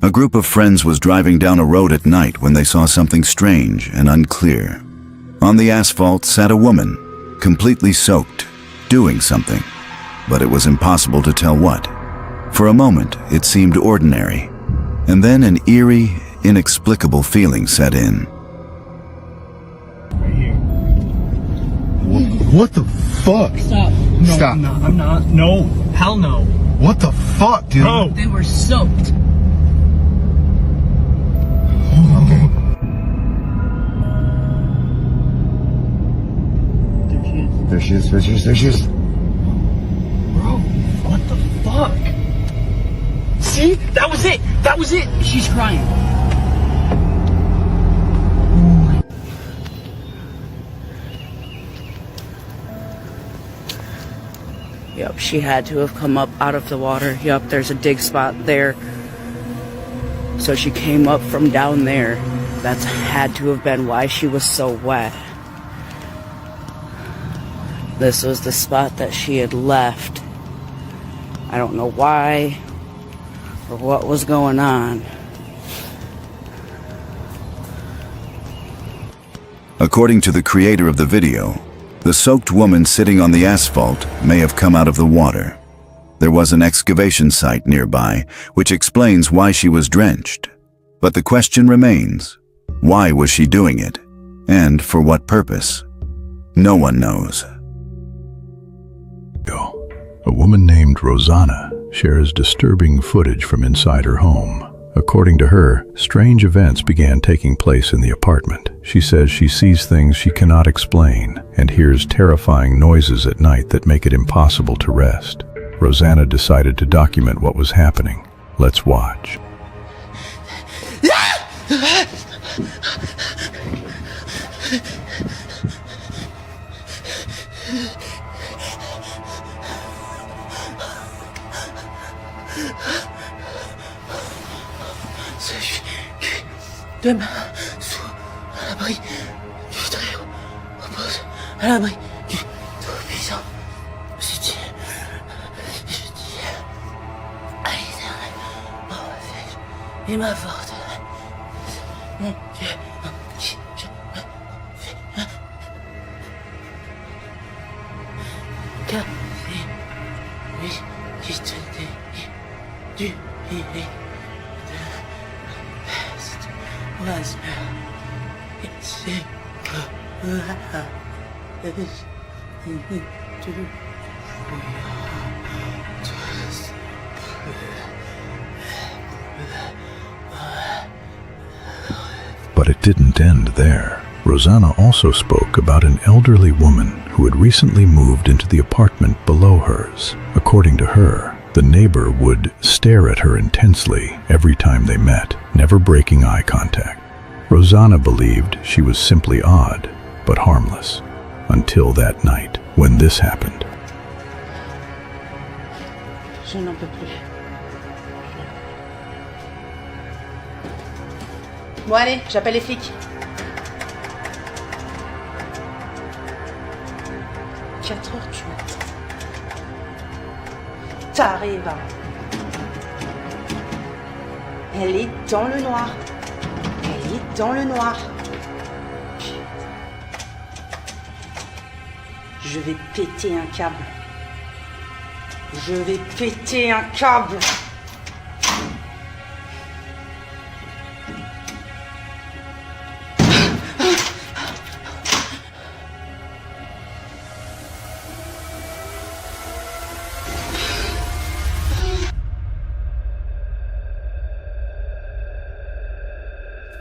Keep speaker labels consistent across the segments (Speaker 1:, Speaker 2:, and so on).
Speaker 1: A group of friends was driving down a road at night when they saw something strange and unclear. On the asphalt sat a woman, completely soaked, doing something, but it was impossible to tell what. For a moment, it seemed ordinary, and then an eerie, inexplicable feeling set in.
Speaker 2: What the fuck?
Speaker 3: Stop. No,
Speaker 2: Stop.
Speaker 3: I'm not. No. Hell no.
Speaker 2: What the fuck, dude?
Speaker 3: No.
Speaker 4: They were soaked.
Speaker 2: Okay. There she is. There she is.
Speaker 3: Bro, what the fuck? See? That was it. That was it.
Speaker 4: She's crying. Yep, she had to have come up out of the water. Yep, there's a dig spot there. So she came up from down there. That's had to have been why she was so wet. This was the spot that she had left. I don't know why or what was going on.
Speaker 1: According to the creator of the video, the soaked woman sitting on the asphalt may have come out of the water. There was an excavation site nearby, which explains why she was drenched. But the question remains, why was she doing it? And for what purpose? No one knows.
Speaker 5: A woman named Rosanna shares disturbing footage from inside her home. According to her, strange events began taking place in the apartment. She says she sees things she cannot explain and hears terrifying noises at night that make it impossible to rest. Rosanna decided to document what was happening. Let's watch.
Speaker 4: Demain, sous l'abri du Très-Haut, repose à l'abri du Tout-Puissant. Je dis à l'Éternel, mon refuge et ma forteresse, mon Dieu, en qui je me fie. Car c'est lui qui te délivre du péril. Was it's
Speaker 5: But it didn't end there. Rosanna also spoke about an elderly woman who had recently moved into the apartment below hers. According to her, the neighbor would stare at her intensely every time they met, never breaking eye contact. Rosanna believed she was simply odd, but harmless, until that night when this happened.
Speaker 4: Je n'en peux plus. Bon allez, j'appelle les flics. 4 heures du matin. T'arrives. Elle est dans le noir. Elle est dans le noir. Je vais péter un câble. Je vais péter un câble.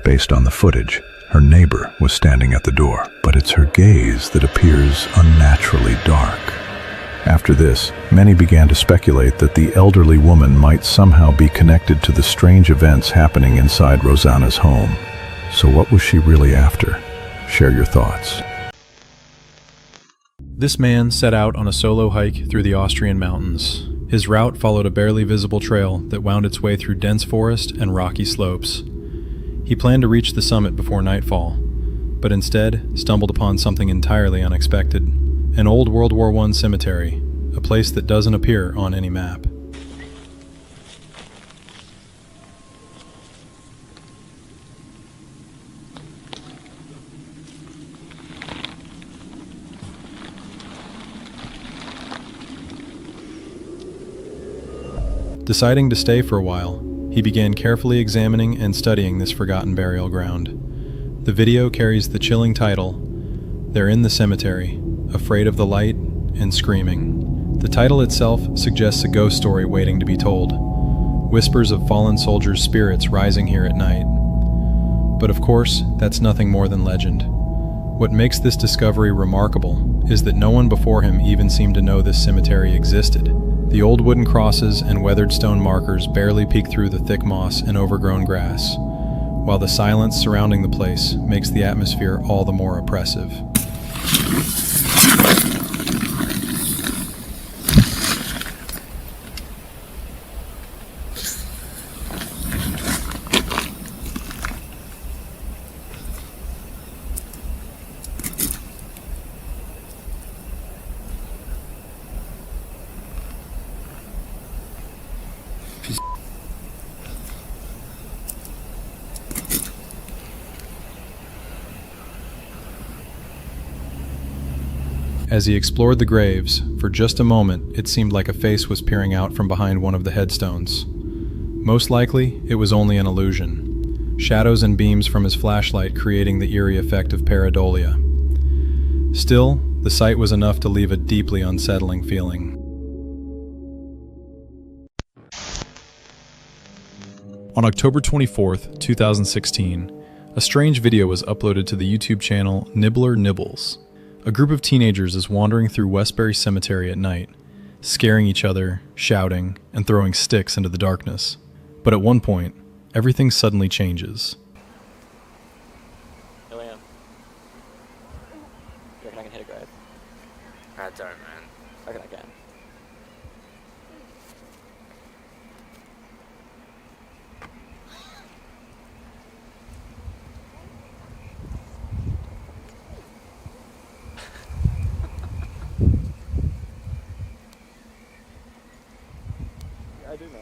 Speaker 5: Based on the footage, her neighbor was standing at the door, but it's her gaze that appears unnaturally dark. After this, many began to speculate that the elderly woman might somehow be connected to the strange events happening inside Rosanna's home. So what was she really after? Share your thoughts.
Speaker 6: This man set out on a solo hike through the Austrian mountains. His route followed a barely visible trail that wound its way through dense forest and rocky slopes. He planned to reach the summit before nightfall, but instead stumbled upon something entirely unexpected. An old World War I cemetery, a place that doesn't appear on any map. Deciding to stay for a while, he began carefully examining and studying this forgotten burial ground. The video carries the chilling title, "They're in the Cemetery, Afraid of the Light and Screaming." The title itself suggests a ghost story waiting to be told, whispers of fallen soldiers' spirits rising here at night. But of course, that's nothing more than legend. What makes this discovery remarkable is that no one before him even seemed to know this cemetery existed. The old wooden crosses and weathered stone markers barely peek through the thick moss and overgrown grass, while the silence surrounding the place makes the atmosphere all the more oppressive. As he explored the graves, for just a moment it seemed like a face was peering out from behind one of the headstones. Most likely, it was only an illusion, shadows and beams from his flashlight creating the eerie effect of pareidolia. Still, the sight was enough to leave a deeply unsettling feeling. On October 24th, 2016, a strange video was uploaded to the YouTube channel Nibbler Nibbles. A group of teenagers is wandering through Westbury Cemetery at night, scaring each other, shouting, and throwing sticks into the darkness. But at one point, everything suddenly changes.
Speaker 3: Here I am. You reckon I can hit a grave?
Speaker 7: I don't, man.
Speaker 3: I reckon I can. I do, man.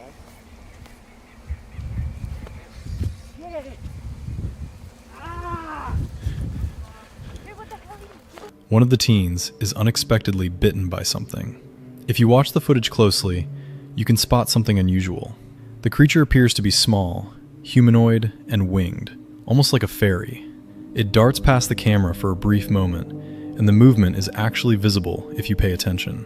Speaker 6: One of the teens is unexpectedly bitten by something. If you watch the footage closely, you can spot something unusual. The creature appears to be small, humanoid, and winged, almost like a fairy. It darts past the camera for a brief moment, and the movement is actually visible if you pay attention.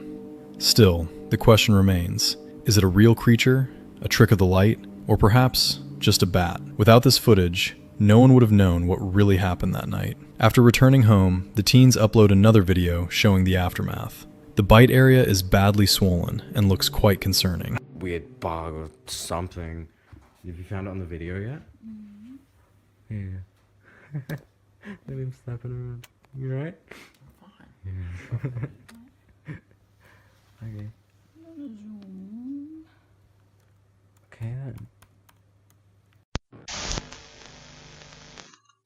Speaker 6: Still, the question remains, is it a real creature, a trick of the light, or perhaps just a bat? Without this footage, no one would have known what really happened that night. After returning home, the teens upload another video showing the aftermath. The bite area is badly swollen and looks quite concerning.
Speaker 7: Weird bug or something. Have you found it on the video yet? Yeah. Look at him slapping around. You right?
Speaker 4: Fine.
Speaker 7: Yeah. Okay. Okay then.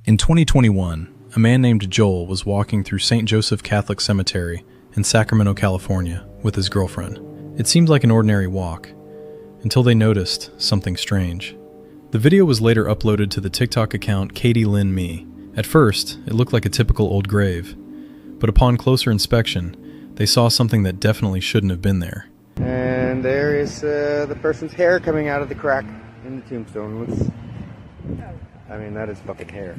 Speaker 6: In 2021, a man named Joel was walking through St. Joseph Catholic Cemetery in Sacramento, California, with his girlfriend. It seemed like an ordinary walk, until they noticed something strange. The video was later uploaded to the TikTok account Katie Lynn Me. At first, it looked like a typical old grave, but upon closer inspection, they saw something that definitely shouldn't have been there.
Speaker 8: And there is the person's hair coming out of the crack in the tombstone. I mean, that is fucking hair.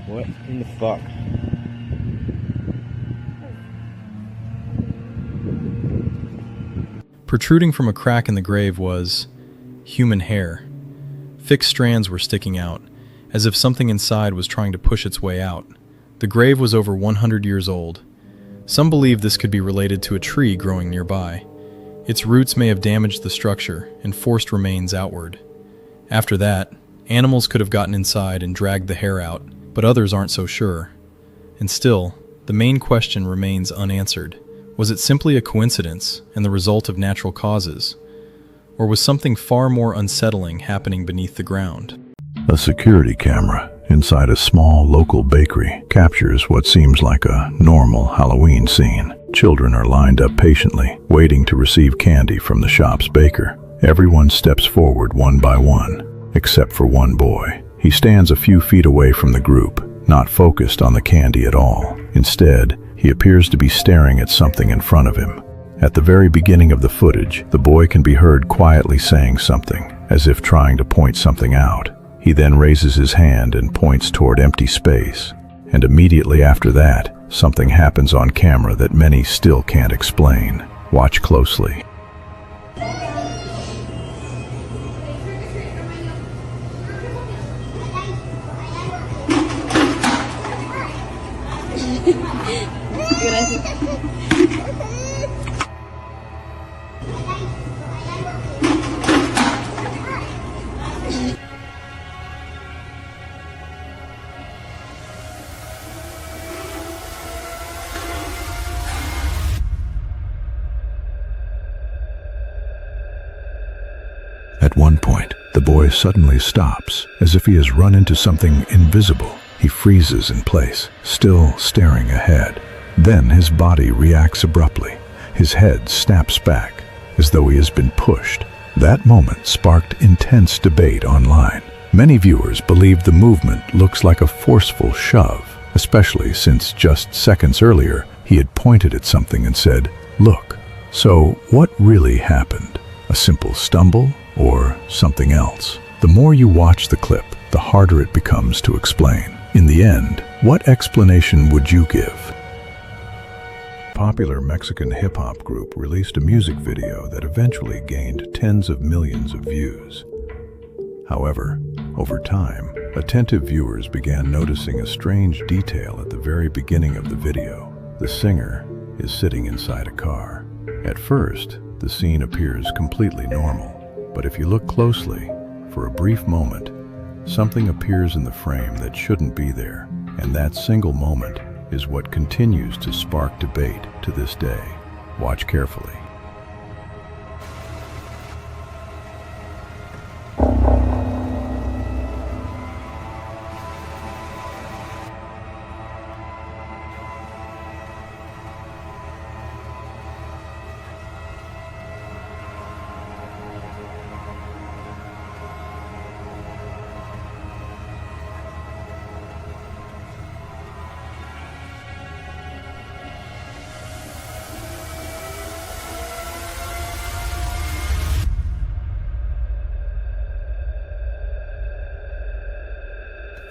Speaker 8: What in the fuck?
Speaker 6: Protruding from a crack in the grave was human hair. Thick strands were sticking out, as if something inside was trying to push its way out. The grave was over 100 years old. Some believe this could be related to a tree growing nearby. Its roots may have damaged the structure and forced remains outward. After that, animals could have gotten inside and dragged the hair out, but others aren't so sure. And still, the main question remains unanswered. Was it simply a coincidence and the result of natural causes? Or was something far more unsettling happening beneath the ground?
Speaker 5: A security camera inside a small local bakery captures what seems like a normal Halloween scene. Children are lined up patiently, waiting to receive candy from the shop's baker. Everyone steps forward one by one, except for one boy. He stands a few feet away from the group, not focused on the candy at all. Instead, he appears to be staring at something in front of him. At the very beginning of the footage, the boy can be heard quietly saying something, as if trying to point something out. He then raises his hand and points toward empty space. And immediately after that, something happens on camera that many still can't explain. Watch closely. At one point, the boy suddenly stops, as if he has run into something invisible. He freezes in place, still staring ahead. Then his body reacts abruptly. His head snaps back, as though he has been pushed. That moment sparked intense debate online. Many viewers believe the movement looks like a forceful shove, especially since just seconds earlier, he had pointed at something and said, "Look." So what really happened? A simple stumble? Or something else? The more you watch the clip, the harder it becomes to explain. In the end, what explanation would you give? A popular Mexican hip-hop group released a music video that eventually gained tens of millions of views. However, over time, attentive viewers began noticing a strange detail at the very beginning of the video. The singer is sitting inside a car. At first, the scene appears completely normal. But if you look closely, for a brief moment, something appears in the frame that shouldn't be there, and that single moment is what continues to spark debate to this day. Watch carefully.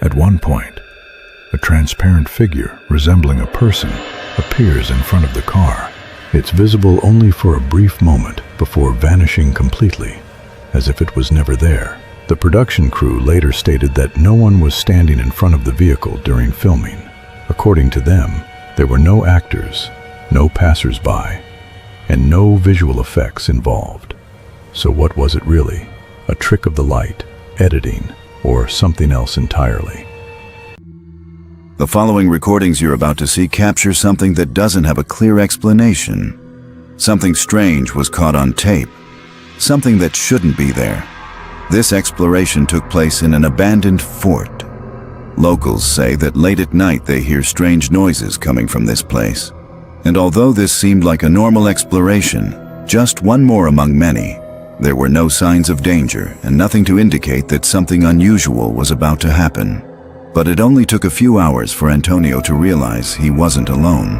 Speaker 5: At one point, a transparent figure resembling a person appears in front of the car. It's visible only for a brief moment before vanishing completely, as if it was never there. The production crew later stated that no one was standing in front of the vehicle during filming. According to them, there were no actors, no passers-by, and no visual effects involved. So what was it really? A trick of the light, editing, or something else entirely?
Speaker 1: The following recordings you're about to see capture something that doesn't have a clear explanation. Something strange was caught on tape. Something that shouldn't be there. This exploration took place in an abandoned fort. Locals say that late at night they hear strange noises coming from this place. And although this seemed like a normal exploration, just one more among many, there were no signs of danger and nothing to indicate that something unusual was about to happen. But it only took a few hours for Antonio to realize he wasn't alone.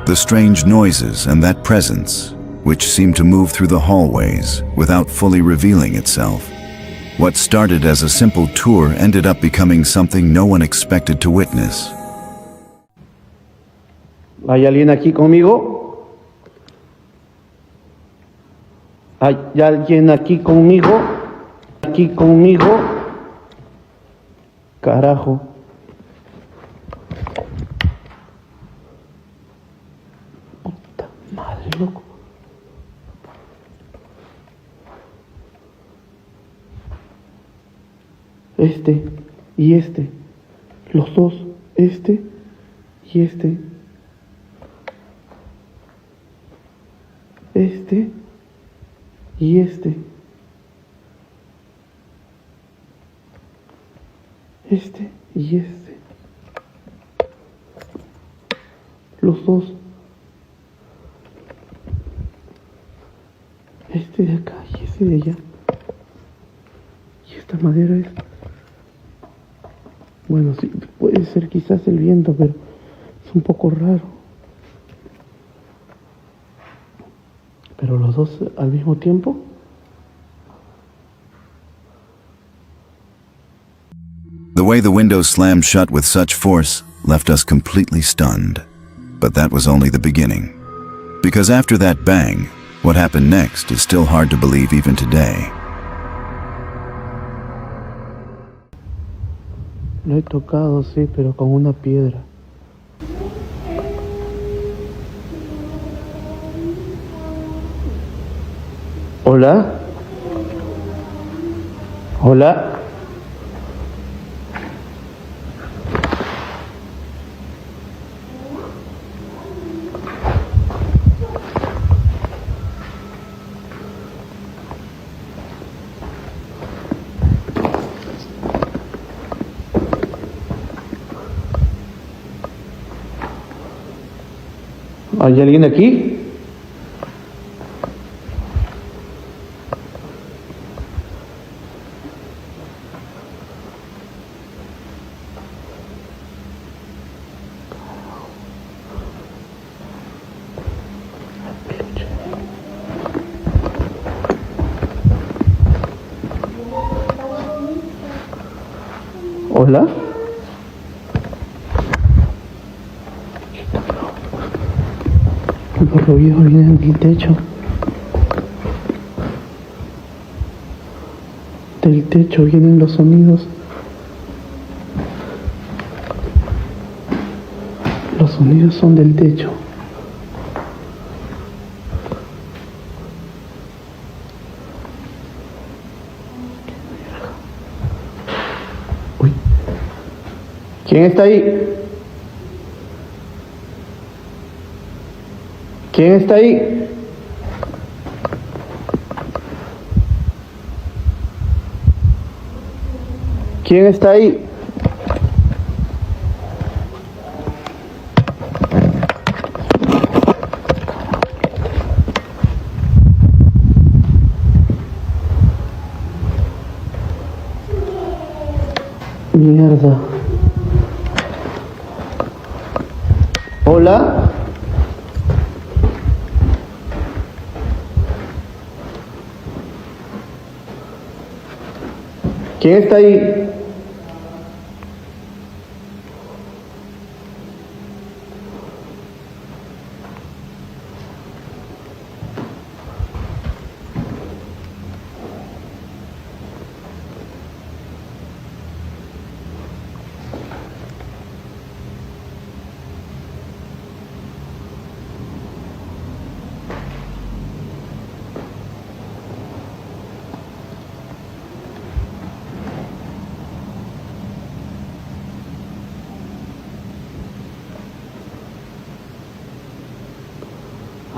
Speaker 1: The strange noises and that presence, which seemed to move through the hallways without fully revealing itself. What started as a simple tour ended up becoming something no one expected to witness.
Speaker 9: ¿Hay alguien aquí conmigo? ¿Hay alguien aquí conmigo? ¿Aquí conmigo? Carajo. Puta madre, loco. Este y este. Los dos. Este y este. Este y este. Este y este. Los dos. Este de acá y este de allá. Y esta madera es... Bueno, sí, puede ser quizás el viento, pero es un poco raro. Pero los dos al mismo tiempo.
Speaker 1: The way the windows slammed shut with such force left us completely stunned. But that was only the beginning. Because after that bang, what happened next is still hard to believe even today.
Speaker 9: Lo he tocado, sí, pero con una piedra. ¿Hola? ¿Hola? ¿Hay alguien aquí? ¿Hola? Los ruidos vienen del techo. Del techo vienen los sonidos. Los sonidos son del techo. Uy. ¿Quién está ahí? ¿Quién está ahí? ¿Quién está ahí? Mierda. ¿Hola? ¿Quién está ahí?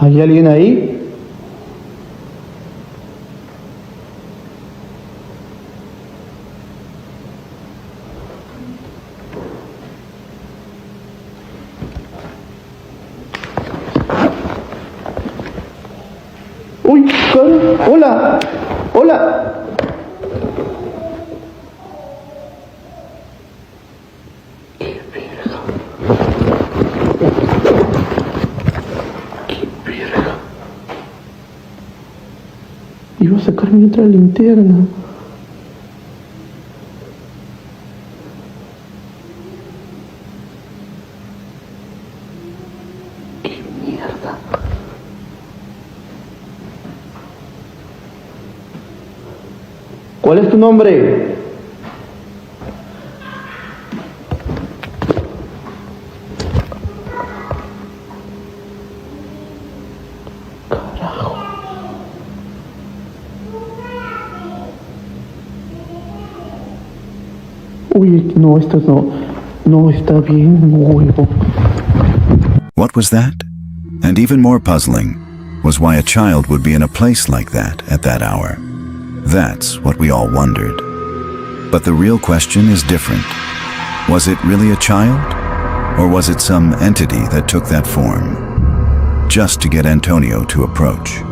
Speaker 9: ¿Hay alguien ahí? ¡Uy! ¡Hola! ¡Hola! ¡Qué verga! ¡Qué verga! Iba a sacar mi otra linterna. ¡Qué mierda! ¿Cuál es tu nombre? Carajo. Uy, no, esto no está bien, huevo.
Speaker 1: What was that? And even more puzzling was why a child would be in a place like that at that hour. That's what we all wondered. But the real question is different. Was it really a child? Or was it some entity that took that form? Just to get Antonio to approach.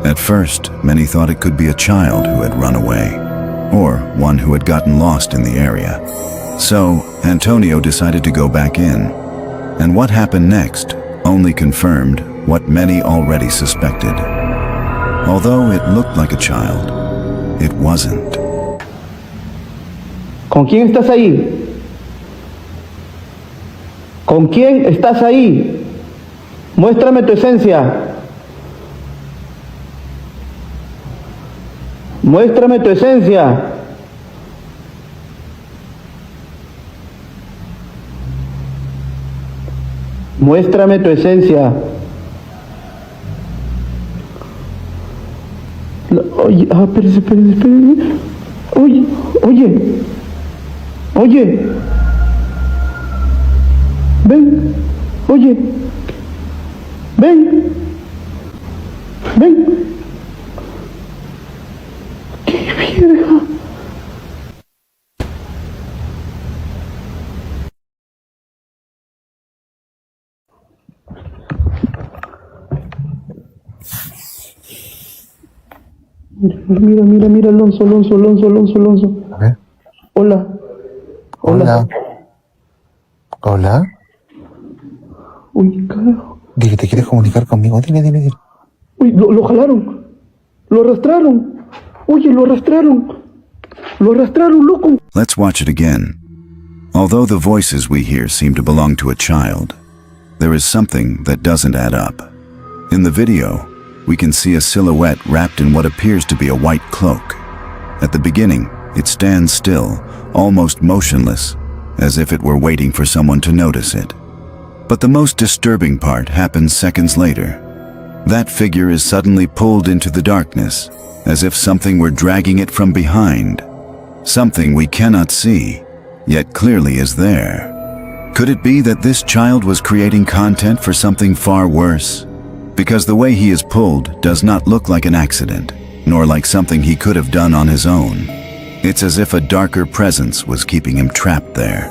Speaker 1: At first, many thought it could be a child who had run away, or one who had gotten lost in the area. So, Antonio decided to go back in. And what happened next only confirmed what many already suspected. Although it looked like a child, it wasn't.
Speaker 9: ¿Con quién estás ahí? ¿Con quién estás ahí? Muéstrame tu esencia. Muéstrame tu esencia. Muéstrame tu esencia. Oye, espérese. Oye. Ven. Oye. Ven. ¡Qué verga! Mira, Alonso.
Speaker 2: A ver.
Speaker 9: Hola.
Speaker 2: Hola.
Speaker 9: Uy, carajo.
Speaker 2: Dile, ¿te quieres comunicar conmigo? Dile.
Speaker 9: Uy, lo jalaron. Lo arrastraron. Oye, lo arrastraron. Lo arrastraron, loco.
Speaker 1: Let's watch it again. Although the voices we hear seem to belong to a child, there is something that doesn't add up. In the video, we can see a silhouette wrapped in what appears to be a white cloak. At the beginning, it stands still, almost motionless, as if it were waiting for someone to notice it. But the most disturbing part happens seconds later. That figure is suddenly pulled into the darkness, as if something were dragging it from behind. Something we cannot see, yet clearly is there. Could it be that this child was creating content for something far worse? Because the way he is pulled does not look like an accident, nor like something he could have done on his own. It's as if a darker presence was keeping him trapped there.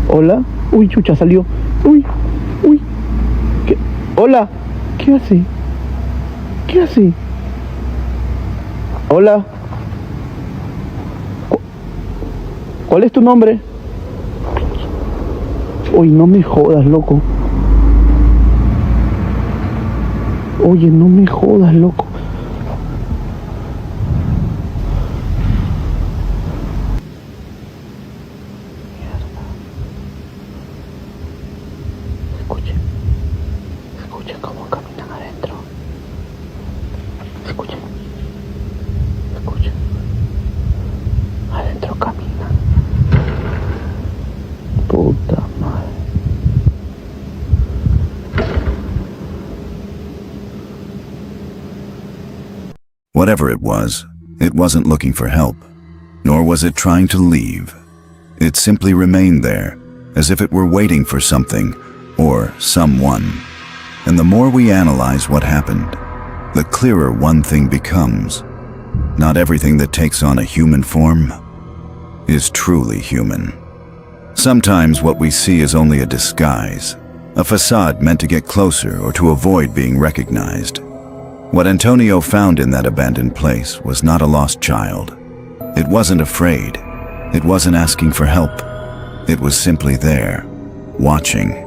Speaker 9: Hola. Uy, chucha, salió. Uy. ¿Qué? Hola. ¿Qué hace? Hola. ¿Cuál es tu nombre? Uy, no me jodas, loco. Oye, no me jodas, loco. Escuchen cómo caminan adentro. Escuchen. Adentro caminan. Puta madre.
Speaker 1: Whatever it wasn't looking for help, nor was it trying to leave. It simply remained there, as if it were waiting for something or someone. And the more we analyze what happened, the clearer one thing becomes. Not everything that takes on a human form is truly human. Sometimes what we see is only a disguise, a facade meant to get closer or to avoid being recognized. What Antonio found in that abandoned place was not a lost child. It wasn't afraid. It wasn't asking for help. It was simply there, watching.